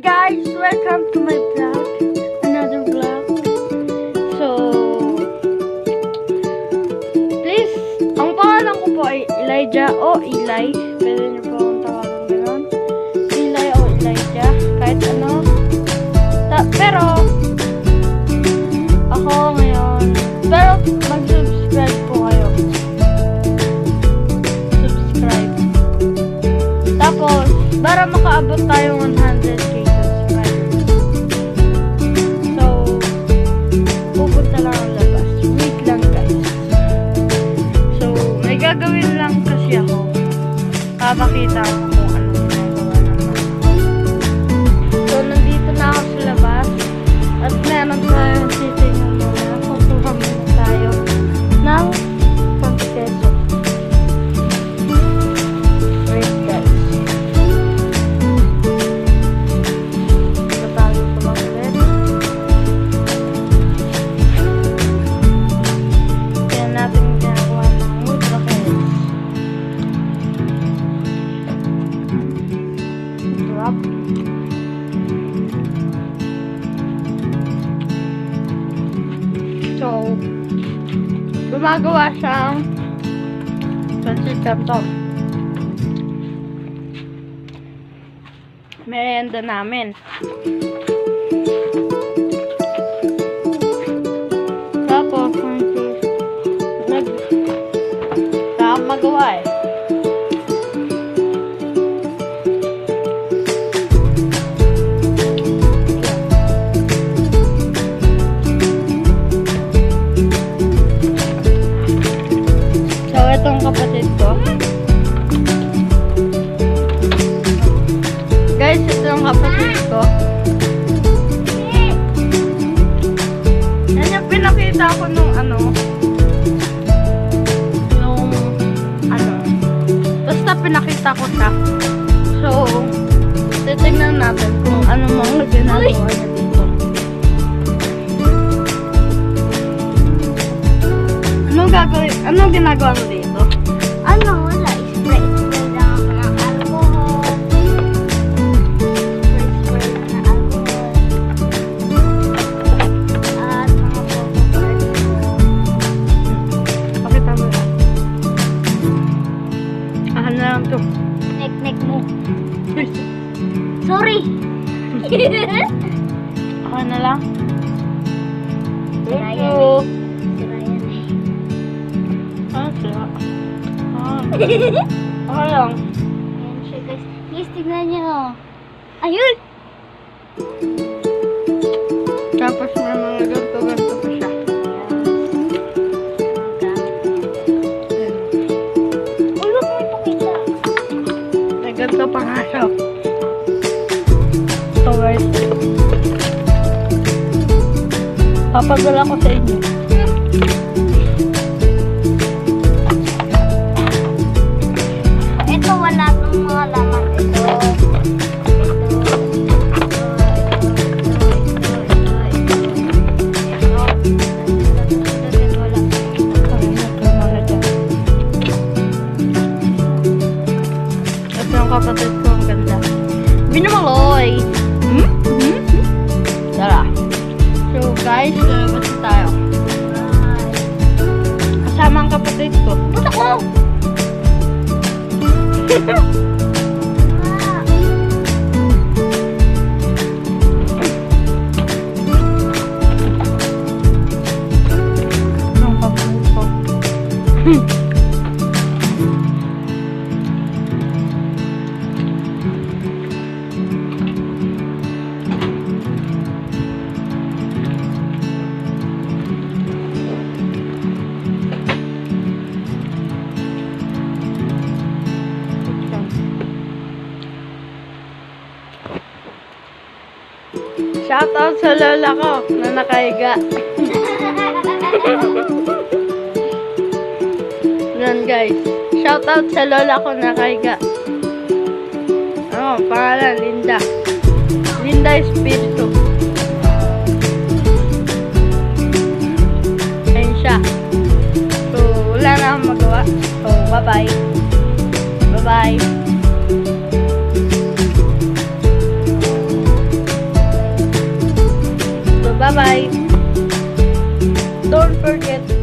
guys, welcome to my vlog, another vlog. So, please, ang pangalan ko po ay Elijah o Eli. Pwede niyo po akong tawagan gano'n. Eli o Elijah, kahit ano. Pero, ako ngayon, pero mag-subscribe po kayo. Subscribe. Tapos, para makaabot tayo 100k subscribers. So, pupunta lang ang labas. Wait lang guys. So, may gagawin lang kasi ako. Papakita ko kung ano ginagawa naman. So, nandito na ako sa labas. At meron tayo titignan muna. Kukuha muna tayo ng pang-keso. Wait guys. So, gumagawa siyang pancit canton. Merienda namin. Tapos, magawa eh. Itong kapatid ko. Guys, ito yung kapatid ko. Yan yung pinakita ko nung basta pinakita ko siya. So, titignan natin kung ano mga ginagawa niya dito. Anong gagawin? Anong ginagawa mo dito? Ano? Wala. Spray lang ako ng alcohol. Spray lang ng alcohol. At mga photocards ko. Pakita mo lang. Ano na lang ito? Nek-nek mo. Sorry! Ako na lang. Sira Thank yan you. eh. Sira yan eh. Sira. Okay lang. Ayan siya guys. Guys, tignan nyo. Ayun! Tapos may mga ganto-ganto pa siya. Uy, wag mo ipakita. May ganto pa nga siya. So guys, papadala ko sa inyo. Ito wala itong mga laman. Ito yung kapatid ko, ang ganda. Binamaloy! Tara. So guys, lalabas na tayo. Kasama ang kapatid ko. Puta ko! Ang kapatid ko. Shoutout sa lola ko na nakahiga. Yan guys. Shoutout sa lola ko na nakahiga. Pangalan, Linda. Linda Espiritu. Ayun siya. So, wala na akong magawa. So, bye-bye. Bye-bye. Bye-bye. Don't forget